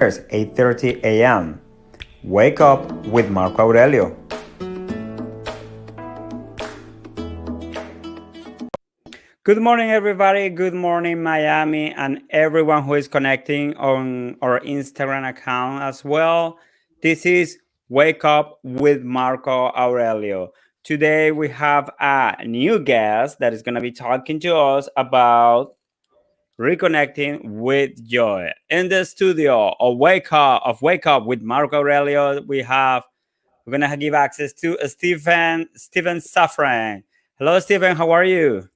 8:30 a.m. Wake up with Marco Aurelio. Good morning, everybody. Good morning, Miami, and everyone who is connecting on our Instagram account as well. This is Wake Up with Marco Aurelio. Today, we have a new guest that is going to be talking to us about reconnecting with joy. In the studio of Wake Up with Marco Aurelio, we're gonna give access to Steven Safran. Hello, Steven. How are you?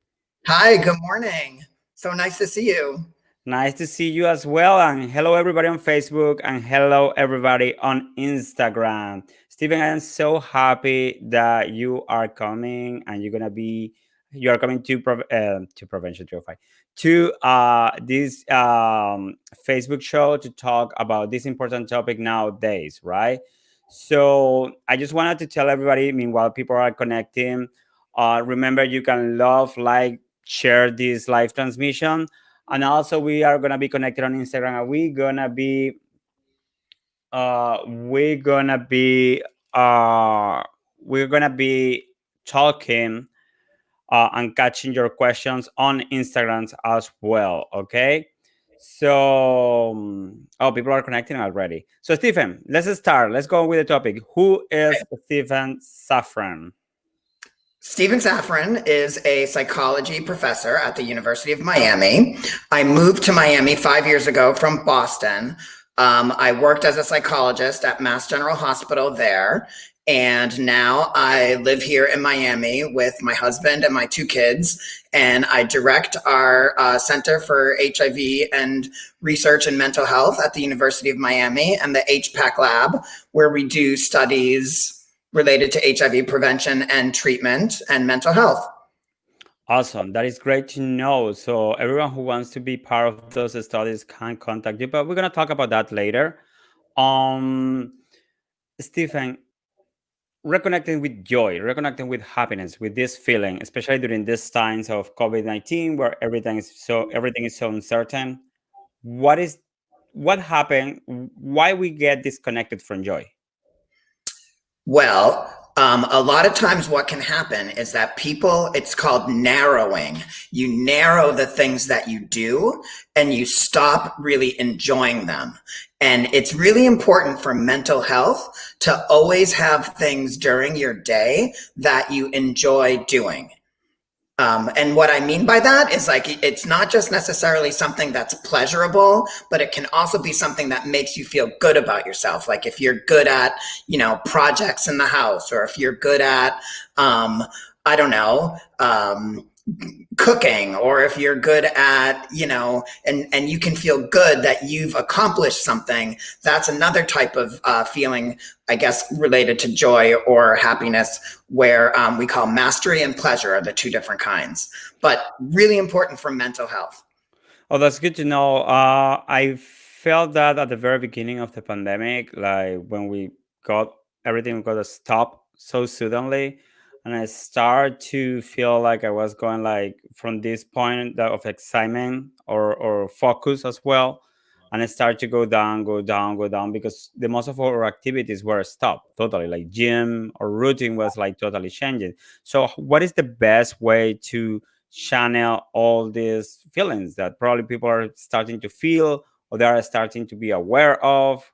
Hi, good morning. So nice to see you. Nice to see you as well. And hello, everybody on Facebook, and hello, everybody on Instagram. Steven, I am so happy that you are coming, and you are coming to Prevention 305 to this Facebook show to talk about this important topic nowadays, right? So I just wanted to tell everybody, meanwhile people are connecting, remember you can love, like, share this live transmission, and also we are gonna be connected on Instagram. And we're gonna be uh we're gonna be talking and catching your questions on Instagrams as well. Okay. So people are connecting already. So Stephen, let's start. Let's go with the topic. Who is Steven Safran? Steven Safran is a psychology professor at the University of Miami. I moved to Miami 5 years ago from Boston. I worked as a psychologist at Mass General Hospital there. And now I live here in Miami with my husband and my two kids. And I direct our Center for HIV and Research and Mental Health at the University of Miami and the HPAC lab, where we do studies related to HIV prevention and treatment and mental health. Awesome. That is great to know. So everyone who wants to be part of those studies can contact you, but we're gonna talk about that later. Um, Stephen, reconnecting with joy, reconnecting with happiness, with this feeling, especially during these times of COVID-19, where everything is so uncertain. What is what happened? Why we get disconnected from joy? Well, a lot of times what can happen is that people, it's called narrowing. You narrow the things that you do and you stop really enjoying them. And it's really important for mental health to always have things during your day that you enjoy doing. And what I mean by that is, like, it's not just necessarily something that's pleasurable, but it can also be something that makes you feel good about yourself. Like if you're good at, projects in the house, or if you're good at, I don't know, cooking, or if you're good at, and you can feel good that you've accomplished something. That's another type of feeling, I guess, related to joy or happiness, where we call mastery and pleasure are the two different kinds, but really important for mental health. Oh, that's good to know. I felt that at the very beginning of the pandemic, like when we got everything got to stop so suddenly, and I started to feel like I was going like from this point of excitement or focus as well, and I started to go down, go down, go down because the most of our activities were stopped totally, like gym or routine was like totally changing. So, what is the best way to channel all these feelings that probably people are starting to feel or they are starting to be aware of?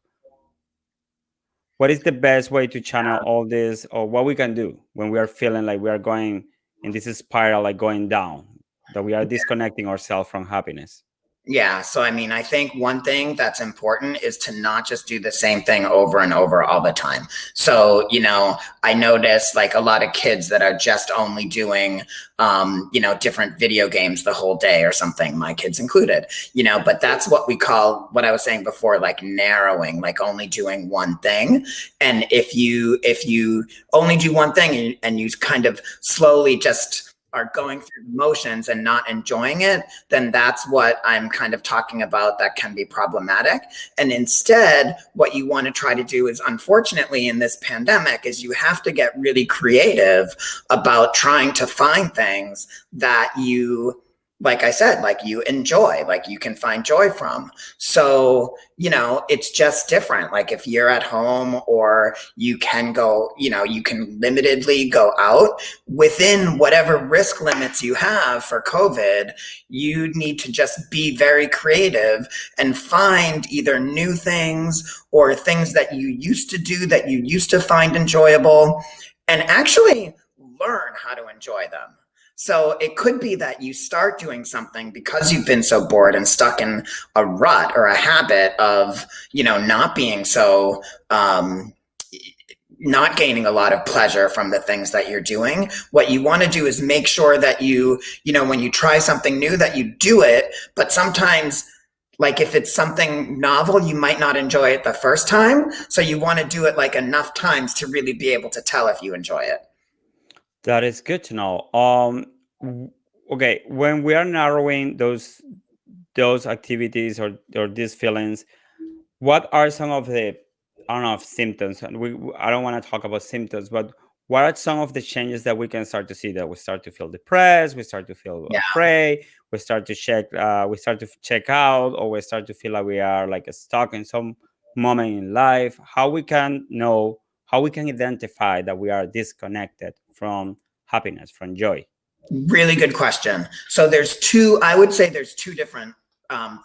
What is the best way to channel all this, or what we can do when we are feeling like we are going in this spiral, like going down, that we are disconnecting ourselves from happiness? Yeah. So, I mean, I think one thing that's important is to not just do the same thing over and over all the time. So, I notice like a lot of kids that are just only doing, different video games the whole day or something, my kids included, but that's what we call, what I was saying before, like narrowing, like only doing one thing. And if you only do one thing and you kind of slowly just are going through the motions and not enjoying it, then that's what I'm kind of talking about that can be problematic. And instead, what you want to try to do is, unfortunately, in this pandemic, is you have to get really creative about trying to find things that you like I said, like you enjoy, like you can find joy from. So, it's just different. Like if you're at home or you can go, you can limitedly go out within whatever risk limits you have for COVID, you need to just be very creative and find either new things or things that you used to do that you used to find enjoyable and actually learn how to enjoy them. So it could be that you start doing something because you've been so bored and stuck in a rut or a habit of, not being so, not gaining a lot of pleasure from the things that you're doing. What you want to do is make sure that when you try something new, that you do it. But sometimes, like if it's something novel, you might not enjoy it the first time. So you want to do it like enough times to really be able to tell if you enjoy it. That is good to know. Okay, when we are narrowing those activities or these feelings, what are some of the, I don't know, if symptoms? And I don't want to talk about symptoms, but what are some of the changes that we can start to see, that we start to feel depressed, we start to feel Yeah. afraid, we start to check out, or we start to feel like we are like stuck in some moment in life? How we can know, how we can identify that we are disconnected from happiness, from joy? Really good question. So I would say there's two different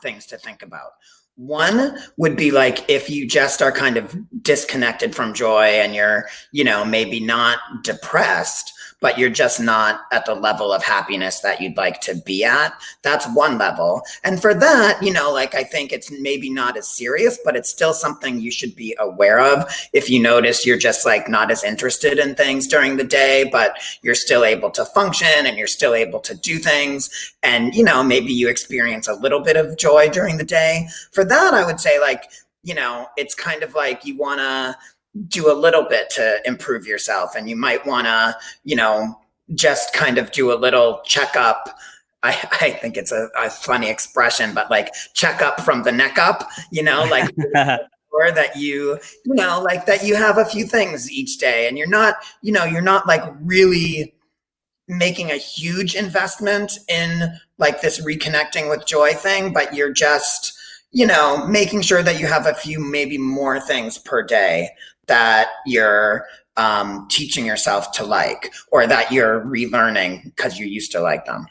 things to think about. One would be like if you just are kind of disconnected from joy and you're, maybe not depressed, but you're just not at the level of happiness that you'd like to be at. That's one level. And for that, like I think it's maybe not as serious, but it's still something you should be aware of. If you notice you're just like not as interested in things during the day, but you're still able to function and you're still able to do things. And, maybe you experience a little bit of joy during the day. For that, I would say like, it's kind of like you want to do a little bit to improve yourself. And you might want to, just kind of do a little checkup. I think it's a funny expression, but like check up from the neck up, like or that like that you have a few things each day and you're not like really making a huge investment in like this reconnecting with joy thing, but you're just, making sure that you have a few, maybe more things per day that you're teaching yourself to like, or that you're relearning because you used to like them.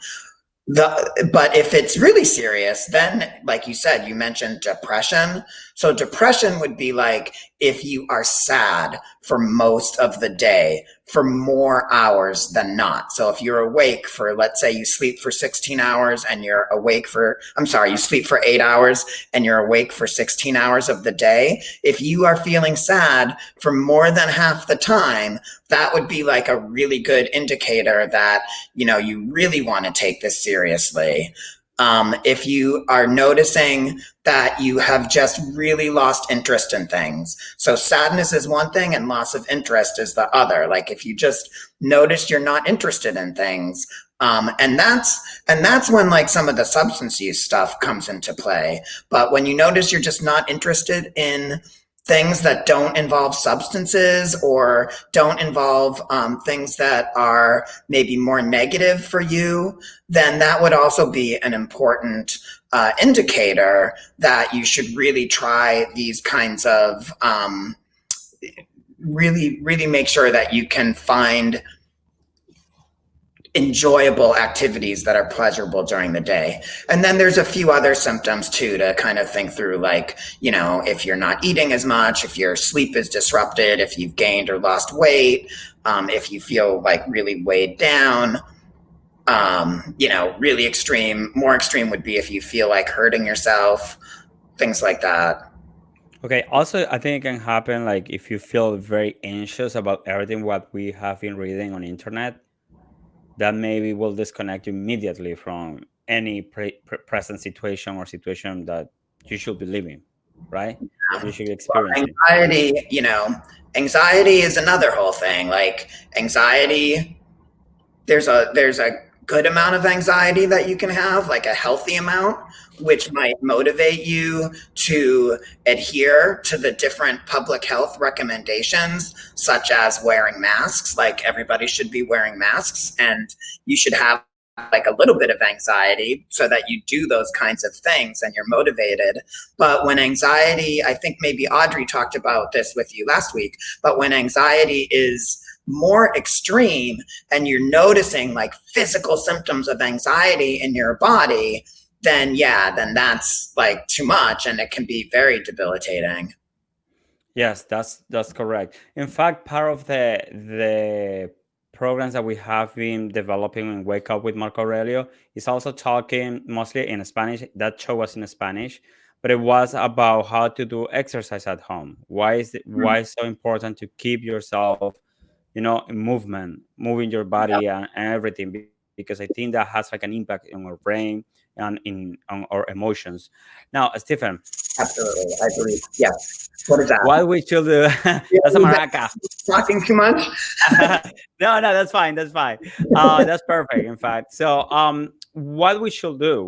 But if it's really serious, then like you said, you mentioned depression. So depression would be like if you are sad for most of the day for more hours than not. So if you're awake for, let's say you sleep for 16 hours and you're awake for, I'm sorry, you sleep for 8 hours and you're awake for 16 hours of the day. If you are feeling sad for more than half the time, that would be like a really good indicator that, you really want to take this seriously. If you are noticing that you have just really lost interest in things. So sadness is one thing and loss of interest is the other. Like if you just notice you're not interested in things, and that's when like some of the substance use stuff comes into play. But when you notice you're just not interested in things that don't involve substances or don't involve things that are maybe more negative for you, then that would also be an important indicator that you should really try these kinds of really, really make sure that you can find enjoyable activities that are pleasurable during the day. And then there's a few other symptoms too to kind of think through, like, if you're not eating as much, if your sleep is disrupted, if you've gained or lost weight, if you feel like really weighed down. Really more extreme would be if you feel like hurting yourself, things like that. Okay, also I think it can happen like if you feel very anxious about everything what we have been reading on internet, that maybe will disconnect you immediately from any present situation or situation that you should be living, right? You should be Well, experiencing. anxiety is another whole thing. Like anxiety, there's a good amount of anxiety that you can have, like a healthy amount, which might motivate you to adhere to the different public health recommendations, such as wearing masks. Like everybody should be wearing masks, and you should have like a little bit of anxiety so that you do those kinds of things and you're motivated. But when anxiety, I think maybe Audrey talked about this with you last week, but when anxiety is more extreme and you're noticing like physical symptoms of anxiety in your body, then yeah, then that's like too much and it can be very debilitating. Yes, that's correct. In fact, part of the programs that we have been developing in Wake Up with Marco Aurelio is also talking mostly in Spanish. That show was in Spanish, but it was about how to do exercise at home. Why it's so important to keep yourself, in movement, moving your body and everything, because I think that has like an impact in our brain and in on our emotions. Now, Stephen, Absolutely, I agree. Yes. What is that? what we should do? Yeah, That's a is that maraca. talking too much? No, no, that's fine. That's fine. That's perfect. In fact, so what we should do,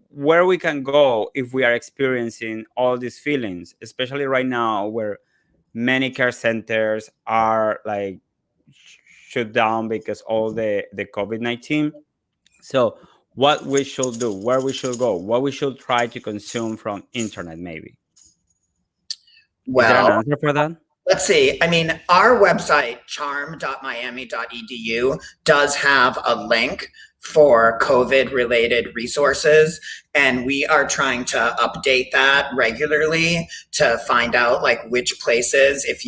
where we can go if we are experiencing all these feelings, especially right now, where many care centers are like shut down because all the COVID-19. So, what we should do, where we should go, what we should try to consume from internet, maybe. Is there an Well, answer for that? let's see. I mean, our website, charm.miami.edu, does have a link for COVID related resources. And we are trying to update that regularly to find out like which places, if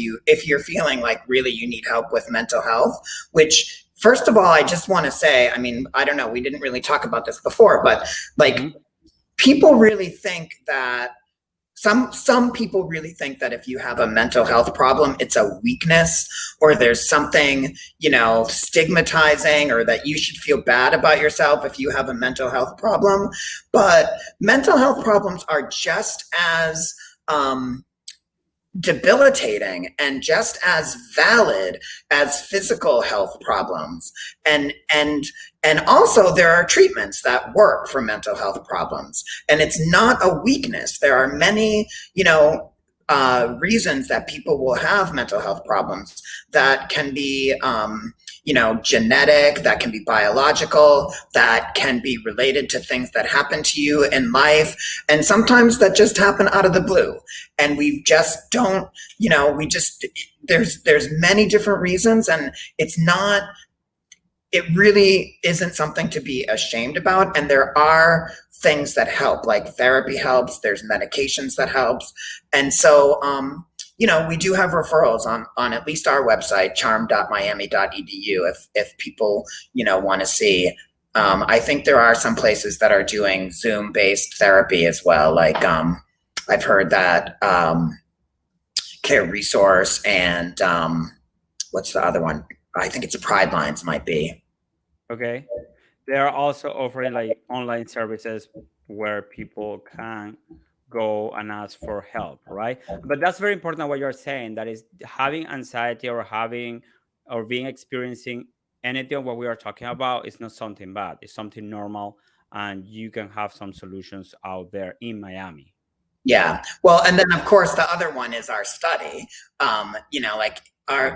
you're feeling like really you need help with mental health, which first of all, I just want to say, I mean, I don't know, we didn't really talk about this before, but like Hmm. people really think that some people really think that if you have a mental health problem it's a weakness or there's something stigmatizing or that you should feel bad about yourself if you have a mental health problem, but mental health problems are just as debilitating and just as valid as physical health problems, and also there are treatments that work for mental health problems, and it's not a weakness. There are many reasons that people will have mental health problems that can be genetic, that can be biological, that can be related to things that happen to you in life, and sometimes that just happen out of the blue. And we just don't, we just there's many different reasons, and it really isn't something to be ashamed about. And there are things that help, like therapy helps, there's medications that helps. And so we do have referrals on at least our website, charm.miami.edu, if people want to see. I think there are some places that are doing Zoom based therapy as well, like I've heard that Care Resource and what's the other one? I think it's a Pride Lines might be. Okay. They are also offering like online services where people can go and ask for help, right? But that's very important what you're saying. That is having anxiety or having or being experiencing anything what we are talking about is not something bad. It's something normal, and you can have some solutions out there in Miami. Yeah. Well, and then of course the other one is our study. Like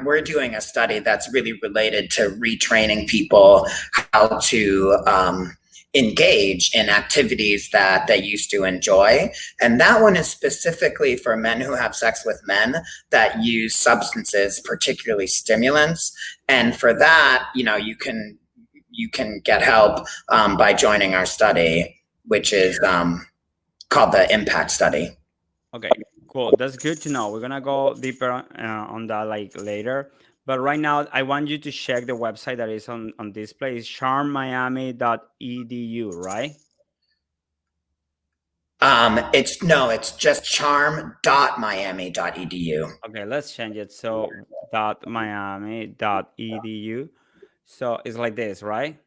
we're doing a study that's really related to retraining people how to engage in activities that they used to enjoy. And that one is specifically for men who have sex with men that use substances, particularly stimulants. And for that, you can get help by joining our study, which is called the impact study. Okay, cool. That's good to know. We're gonna go deeper on that like later. But right now, I want you to check the website that is on display. It's charmmiami.edu, right? It's no, it's just charm.miami.edu. Okay, let's change it. So .miami.edu. So it's like this, right?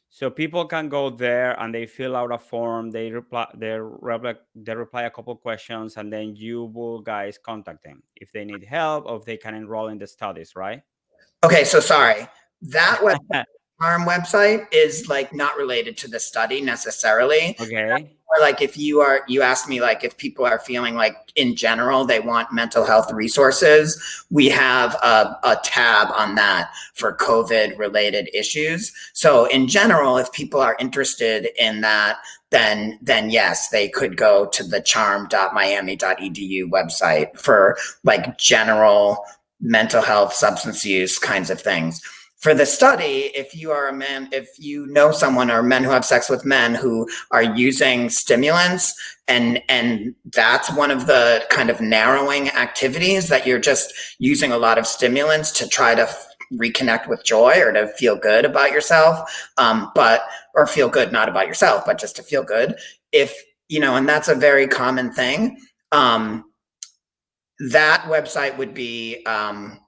So people can go there and they fill out a form. They reply a couple questions, and then you will guys contact them if they need help or if they can enroll in the studies, right? Okay, so sorry. That website Charm website is like not related to the study necessarily. Okay. Or like if you asked me like if people are feeling like in general they want mental health resources, we have a tab on that for COVID related issues. So in general, if people are interested in that, then yes, they could go to the charm.miami.edu website for like general mental health, substance use kinds of things. For the study, if you are a man, if you know someone or men who have sex with men who are using stimulants, and that's one of the kind of narrowing activities, that you're just using a lot of stimulants to try to reconnect with joy or to feel good about yourself, but or feel good not about yourself but just to feel good, if you know, and that's a very common thing. That website would be a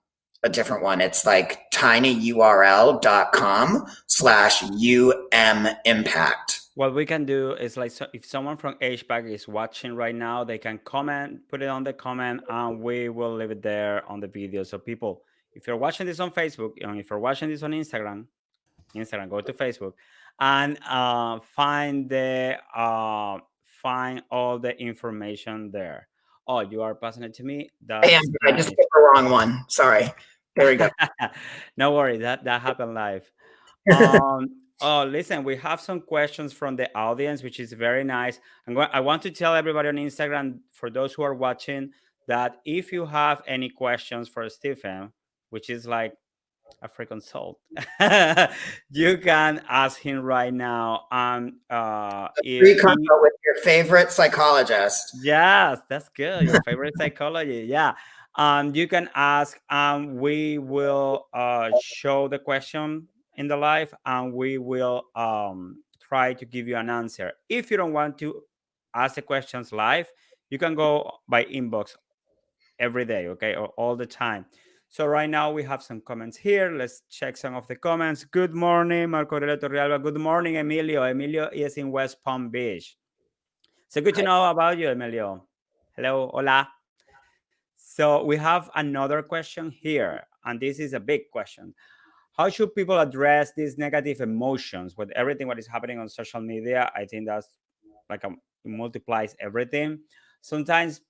different one. It's like tinyurl.com/impact. What we can do is like, so if someone from HBAC is watching right now, they can comment, put it on the comment, and we will leave it there on the video. So people, if you're watching this on Facebook and if you're watching this on Instagram, go to Facebook and find all the information there. Oh, you are passing it to me. I am. That's I just nice. hit the wrong one. Sorry. There we go. No worry, that happened live. Oh, listen, we have some questions from the audience, which is very nice. I want to tell everybody on Instagram, for those who are watching, that if you have any questions for Stephen, which is like a free consult, you can ask him right now. If Free he, consult with your favorite psychologist. yes, that's good. Your favorite psychology, yeah. You can ask. We will show the question in the live, and we will try to give you an answer. If you don't want to ask the questions live, you can go by inbox every day, okay, or all the time. So right now we have some comments here. Let's check some of the comments. Good morning, Marco Aurelio Torrealba. Good morning, Emilio. Emilio is in West Palm Beach. So good to know about you, Emilio. Hello, hola. So we have another question here, and this is a big question. How should people address these negative emotions with everything what is happening on social media? I think that's like it multiplies everything. Sometimes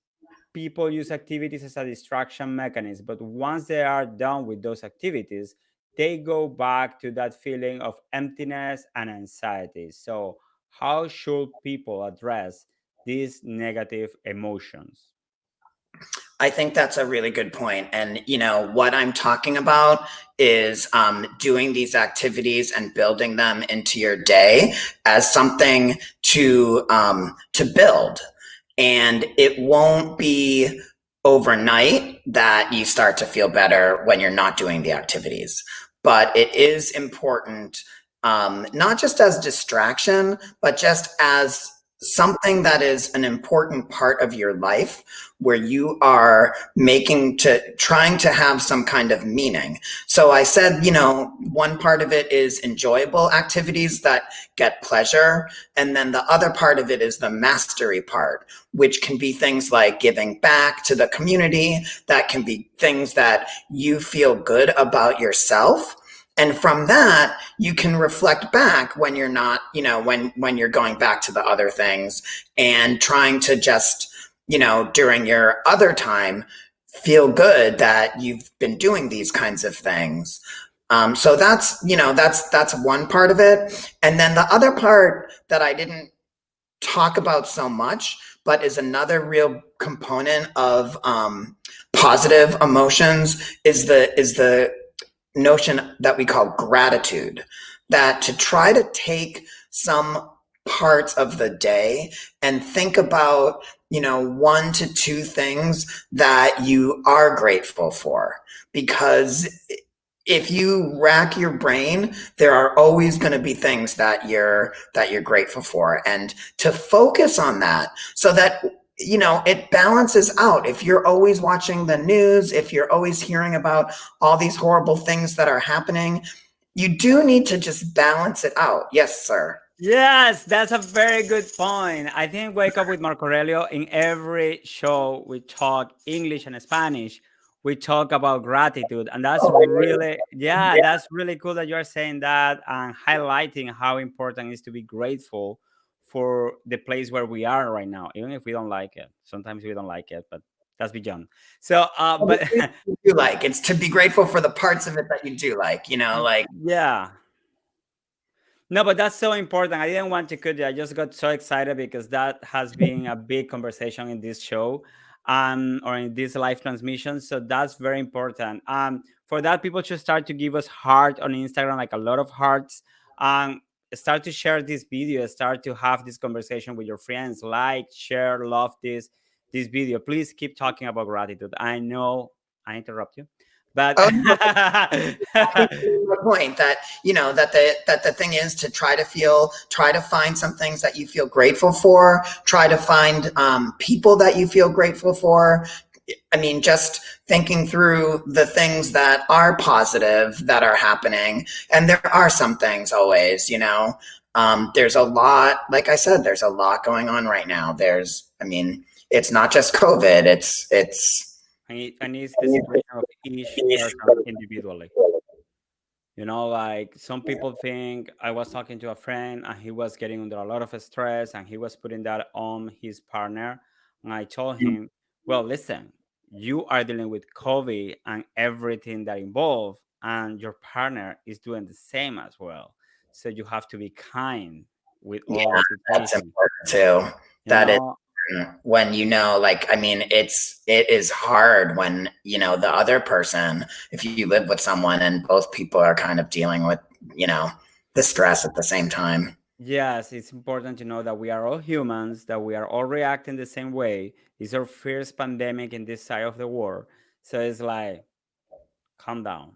people use activities as a distraction mechanism, but once they are done with those activities, they go back to that feeling of emptiness and anxiety. So how should people address these negative emotions? I think that's a really good point. And, you know, what I'm talking about is doing these activities and building them into your day as something to build. And it won't be overnight that you start to feel better when you're not doing the activities. But it is important, not just as distraction, but just as something that is an important part of your life where you are trying to have some kind of meaning. So I said, you know, one part of it is enjoyable activities that get pleasure. And then the other part of it is the mastery part, which can be things like giving back to the community. That can be things that you feel good about yourself. And from that, you can reflect back when you're not, you know, when you're going back to the other things and trying to just, you know, during your other time, feel good that you've been doing these kinds of things. So that's, you know, that's one part of it. And then the other part that I didn't talk about so much, but is another real component of positive emotions, is the notion that we call gratitude. That to try to take some parts of the day and think about, you know, 1 to 2 things that you are grateful for. Because if you rack your brain, there are always going to be things that you're grateful for, and to focus on that so that, you know, it balances out. If you're always watching the news, if you're always hearing about all these horrible things that are happening, you do need to just balance it out. Yes, sir. Yes, that's a very good point. I think Wake Up with Marco Aurelio, in every show we talk English and Spanish. we talk about gratitude, and that's Oh, really, yeah, yeah. that's really cool that you're saying that and highlighting how important it is to be grateful for the place where we are right now, even if we don't like it. Sometimes we don't like it, but that's beyond. So, Well, the but things you do like, it's to be grateful for the parts of it that you do like, like yeah. No, but that's so important. I didn't want to cut you. I just got so excited because that has been a big conversation in this show, or in this live transmission. So that's very important. For that, people should start to give us heart on Instagram, like a lot of hearts. Start to share this video. Start to have this conversation with your friends. Like, share, love this video. Please keep talking about gratitude. I know I interrupt you, but oh no, I think you made my point that that the thing is to try to find some things that you feel grateful for, try to find people that you feel grateful for. I mean, just thinking through the things that are positive that are happening, and there are some things always. There's a lot, like I said, there's a lot going on right now. I mean, it's not just COVID. It's and it's the situation of each person individually. Like some people think, I was talking to a friend and he was getting under a lot of stress and he was putting that on his partner. And I told him, well, listen, you are dealing with COVID and everything that involved, and your partner is doing the same as well. So you have to be kind with yeah, all the that's situation, important too. you That is know? when like, I mean, it is hard when the other person, if you live with someone and both people are kind of dealing with you know the stress at the same time. Yes, it's important to know that we are all humans, that we are all reacting the same way. It's our first pandemic in this side of the world. So it's like, calm down.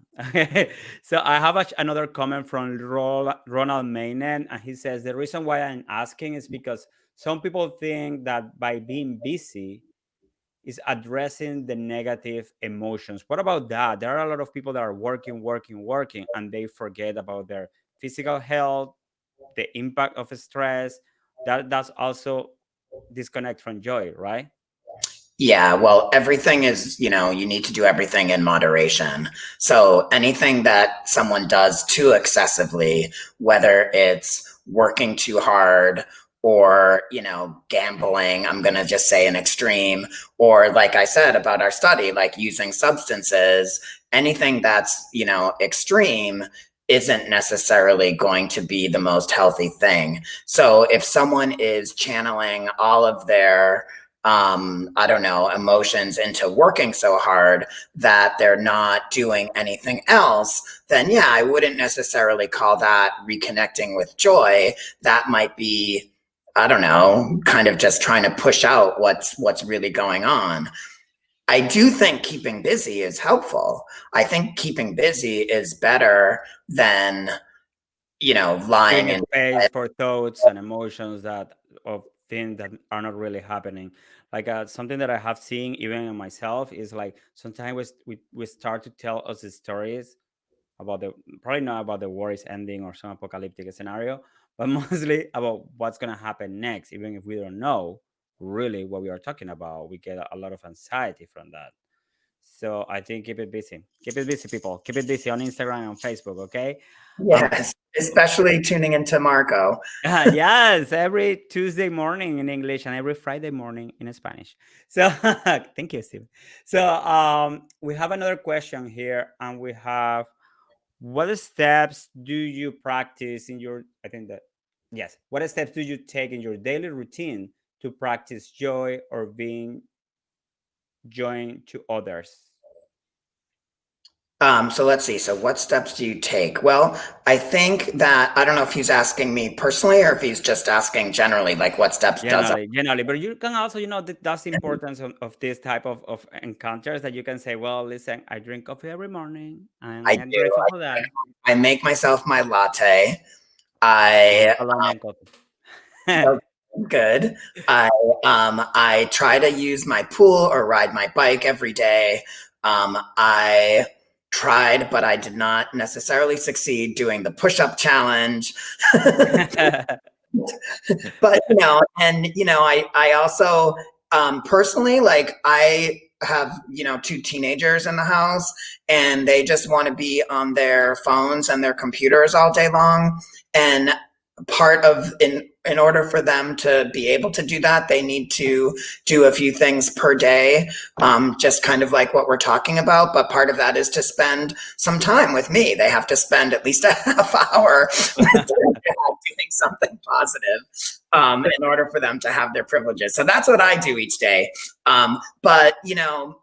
So I have another comment from Ronald Maynen, and he says, the reason why I'm asking is because some people think that by being busy is addressing the negative emotions. What about that? There are a lot of people that are working, working, working, and they forget about their physical health, the impact of stress. That's also disconnect from joy, right? Yeah, well, everything is, you need to do everything in moderation. So anything that someone does too excessively, whether it's working too hard or, gambling, I'm going to just say an extreme, or like I said about our study, like using substances, anything that's, extreme isn't necessarily going to be the most healthy thing. So if someone is channeling all of their I don't know, emotions into working so hard that they're not doing anything else, then yeah, I wouldn't necessarily call that reconnecting with joy. That might be, I don't know, kind of just trying to push out what's really going on. I do think keeping busy is helpful. I think keeping busy is better than, lying Giving in space bed. for thoughts and emotions that of things that are not really happening. Like something that I have seen even in myself is like sometimes we start to tell us the stories about the, probably not about the war is ending or some apocalyptic scenario, but mostly about what's gonna happen next. Even if we don't know really what we are talking about, we get a lot of anxiety from that. So I think keep it busy. Keep it busy, people. Keep it busy on Instagram and Facebook, okay? Um, Yes, especially tuning into Marco. yes, every Tuesday morning in English and every Friday morning in Spanish. So thank you, Steve. So we have another question here, and we have, what steps do you practice in your, I think that, yes, what steps do you take in your daily routine to practice joy or being joy to others? So let's see. So what steps do you take? Well, I think that I don't know if he's asking me personally or if he's just asking generally, like what steps does. Generally, but you can also, that's the importance of this type of encounters, that you can say, well, listen, I drink coffee every morning and I I'm do. grateful for that. I make myself my latte. And I Colombian coffee. Okay, good. I try to use my pool or ride my bike every day. I tried, but I did not necessarily succeed doing the push-up challenge. But and I also personally, like, have, two teenagers in the house, and they just want to be on their phones and their computers all day long. And part of in order for them to be able to do that, they need to do a few things per day, just kind of like what we're talking about. But part of that is to spend some time with me. They have to spend at least a half hour doing something positive, in order for them to have their privileges. So that's what I do each day. But and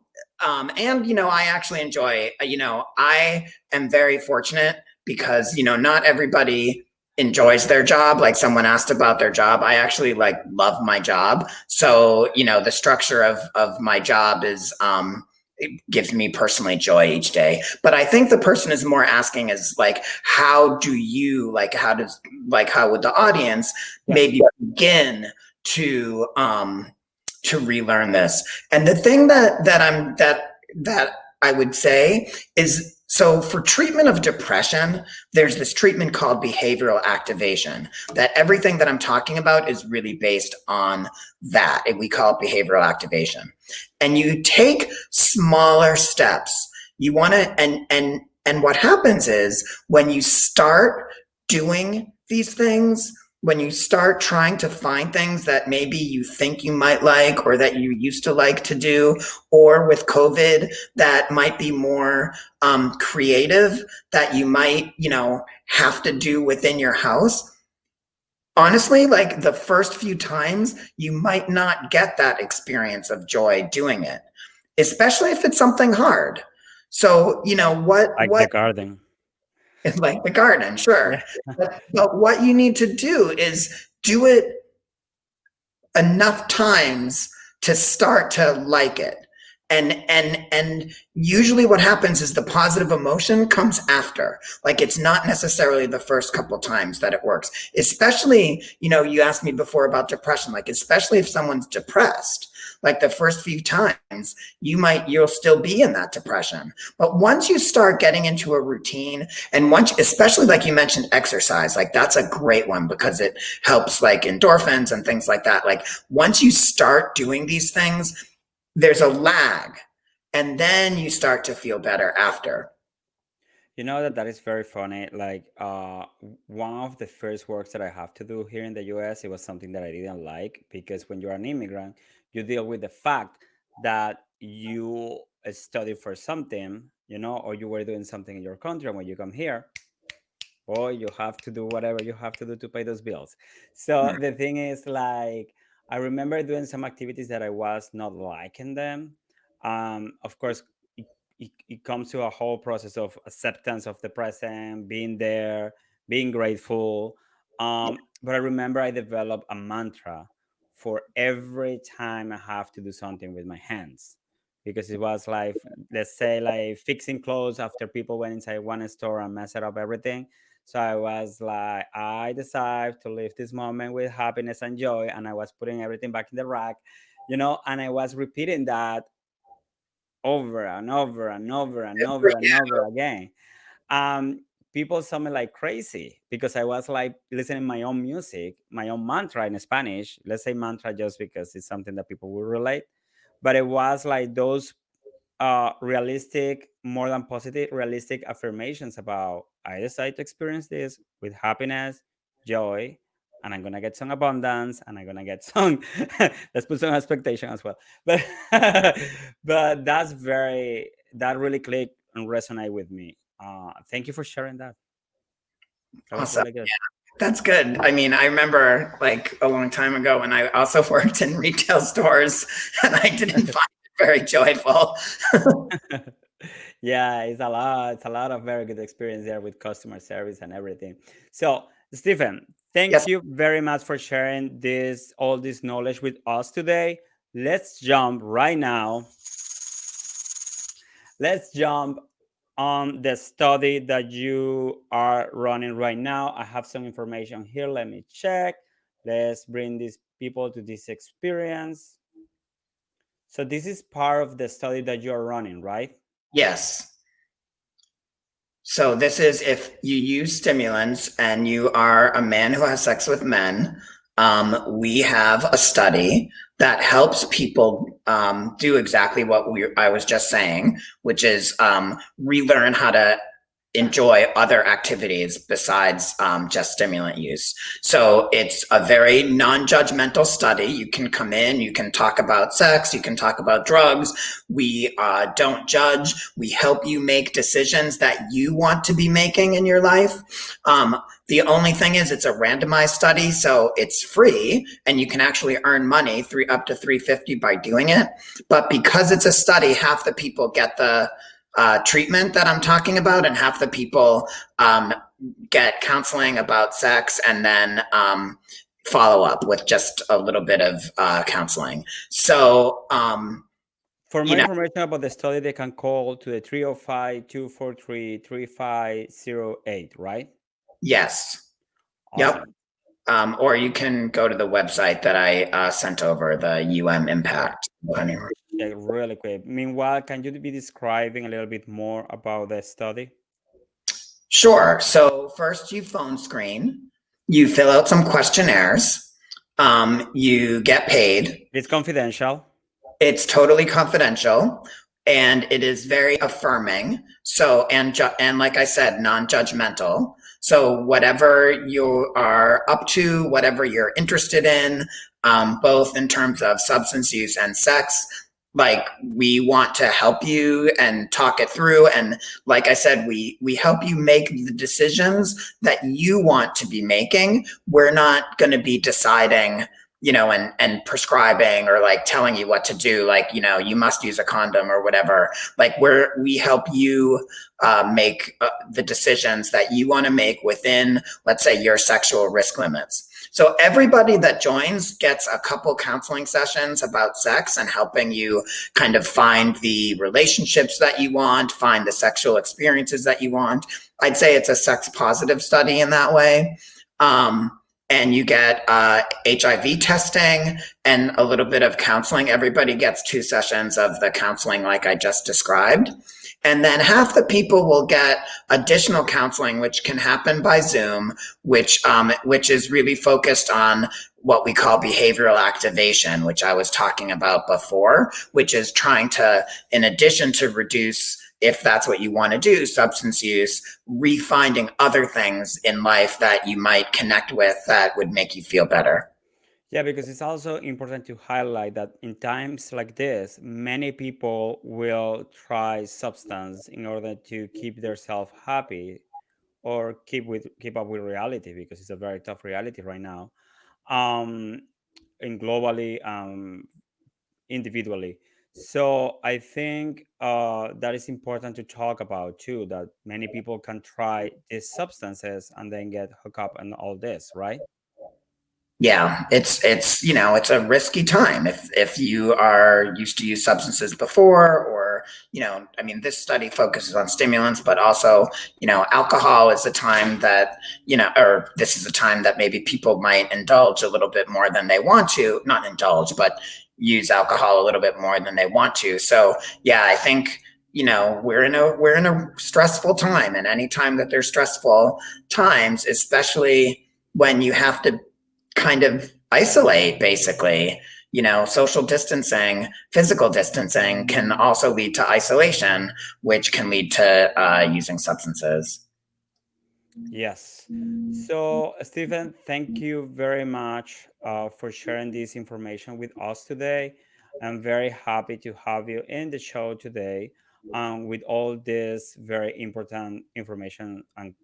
I actually enjoy. I am very fortunate because not everybody enjoys their job. Like, someone asked about their job. I actually love my job. So the structure of my job is, it gives me personally joy each day. But I think the person is more asking is like, how do you how would the audience maybe begin to relearn this? And the thing that I would say is, so for treatment of depression, there's this treatment called behavioral activation, that everything that I'm talking about is really based on that. And we call it behavioral activation. And you take smaller steps. You want to, and what happens is, when you start doing these things, when you start trying to find things that maybe you think you might like, or that you used to like to do, or with COVID that might be more creative, that you might, have to do within your house. Honestly, like, the first few times, you might not get that experience of joy doing it, especially if it's something hard. So, Like the garden. it's like the garden, Yeah. sure. But what you need to do is do it enough times to start to like it. And usually what happens is the positive emotion comes after. Like, it's not necessarily the first couple times that it works. Especially, you asked me before about depression, like, especially if someone's depressed, like, the first few times you'll still be in that depression. But once you start getting into a routine, and especially like you mentioned, exercise, like, that's a great one because it helps, like, endorphins and things like that. Like, once you start doing these things, there's a lag, and then you start to feel better after. You know that is very funny. Like, one of the first works that I have to do here in the US, it was something that I didn't like, because when you're an immigrant, you deal with the fact that you study for something, or you were doing something in your country, and when you come here, or you have to do whatever you have to do to pay those bills. So the thing is, like, I remember doing some activities that I was not liking them. Of course, it comes to a whole process of acceptance of the present, being there, being grateful. But I remember I developed a mantra for every time I have to do something with my hands, because it was like, let's say, like fixing clothes after people went inside one store and messed up everything. So I was like, I decide to live this moment with happiness and joy, and I was putting everything back in the rack, and I was repeating that over and over and over and over and over again. Um, People saw me like crazy because I was like listening my own music, my own mantra in Spanish. Let's say mantra just because it's something that people will relate. But it was like those realistic, more than positive, realistic affirmations about, I decide to experience this with happiness, joy, and I'm gonna get some abundance, and I'm gonna get some. Let's put some expectation as well. But but that really clicked and resonate with me. Thank you for sharing that. That was Awesome. really good. That's good. I mean, I remember, like, a long time ago when I also worked in retail stores, and I didn't find it very joyful. Yeah, it's a lot of very good experience there with customer service and everything. So, Stephen, Yes. thank you very much for sharing all this knowledge with us today. Let's jump right now. Let's jump on the study that you are running right now. I have some information here. Let me check. Let's bring these people to this experience. So this is part of the study that you're running, right? Yes. So this is if you use stimulants and you are a man who has sex with men. We have a study that helps people do exactly what I was just saying, which is relearn how to enjoy other activities besides just stimulant use. So it's a very non-judgmental study. You can come in, you can talk about sex, you can talk about drugs. We don't judge. We help you make decisions that you want to be making in your life. The only thing is it's a randomized study, so it's free and you can actually earn money up to 350 by doing it. But because it's a study, half the people get the treatment that I'm talking about, and half the people get counseling about sex and then follow up with just a little bit of counseling. So, For you more know, information about the study, they can call to the 305-243-3508, right? yes, yep. Awesome. Or you can go to the website that I sent over, the Sure. Impact. Let me check really quick. Meanwhile, can you be describing a little bit more about the study? Sure. So first you phone screen, you fill out some questionnaires, you get paid. It's confidential. It's totally confidential, and it is very affirming. So and like I said, non-judgmental. So whatever you are up to, whatever you're interested in, both in terms of substance use and sex, like we want to help you and talk it through. And like I said, we help you make the decisions that you want to be making. We're not going to be deciding, and prescribing or like telling you what to do, like, you must use a condom or whatever. Like we help you make the decisions that you want to make within, let's say, your sexual risk limits. So everybody that joins gets a couple counseling sessions about sex and helping you kind of find the relationships that you want, find the sexual experiences that you want. I'd say it's a sex positive study in that way. And you get HIV testing and a little bit of counseling. Everybody gets 2 sessions of the counseling like I just described. And then half the people will get additional counseling, which can happen by Zoom, which is really focused on what we call behavioral activation, which I was talking about before, which is trying to, in addition to reduce, if that's what you want to do, substance use, refinding other things in life that you might connect with that would make you feel better. Yeah, because it's also important to highlight that in times like this, many people will try substance in order to keep themselves happy or keep up with reality because it's a very tough reality right now. Um, and globally, individually. So I think that is important to talk about too. That many people can try these substances and then get hooked up and all this, right? Yeah, it's a risky time if you are used to use substances before, or I mean, this study focuses on stimulants, but also alcohol is a time that or this is a time that maybe people might indulge a little bit more than they want to, not indulge, but use alcohol a little bit more than they want to. So yeah, I think we're in a stressful time, and any time that there's stressful times, especially when you have to kind of isolate, basically. Social distancing, physical distancing can also lead to isolation, which can lead to using substances. Yes. So, Stephen, thank you very much for sharing this information with us today. I'm very happy to have you in the show today with all this very important information and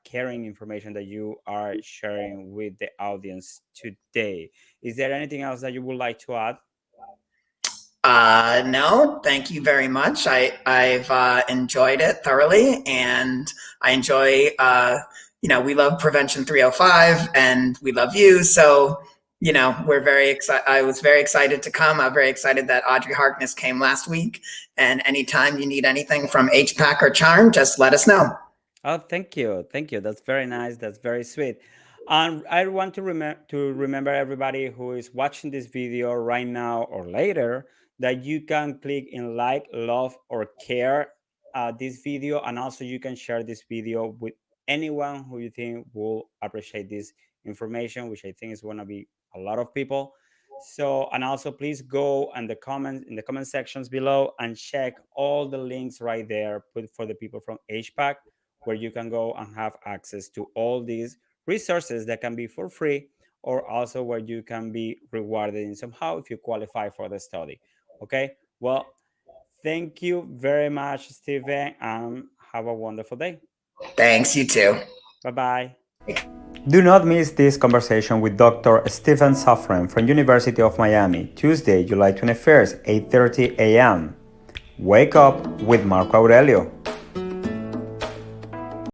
caring information that you are sharing with the audience today. Is there anything else that you would like to add? No, thank you very much. I've enjoyed it thoroughly, and I enjoy. We love Prevention 305, and we love you. So we're very excited. I was very excited to come. I'm very excited that Audrey Harkness came last week. And anytime you need anything from HPAC or Charm, just let us know. Oh, thank you. Thank you. That's very nice. That's very sweet. And I want to remember everybody who is watching this video right now or later that you can click in like, love, or care this video, and also you can share this video with anyone who you think will appreciate this information, which I think is going to be a lot of people. So, and also please go and the comments in the comment sections below and check all the links right there put for the people from HPAC, where you can go and have access to all these resources that can be for free, or also where you can be rewarded in somehow if you qualify for the study. Okay. Well, thank you very much, Steven, and have a wonderful day. Thanks, you too. Bye bye. Do not miss this conversation with Dr. Steven Safran from University of Miami, Tuesday, July 21st, 8:30 a.m. Wake up with Marco Aurelio.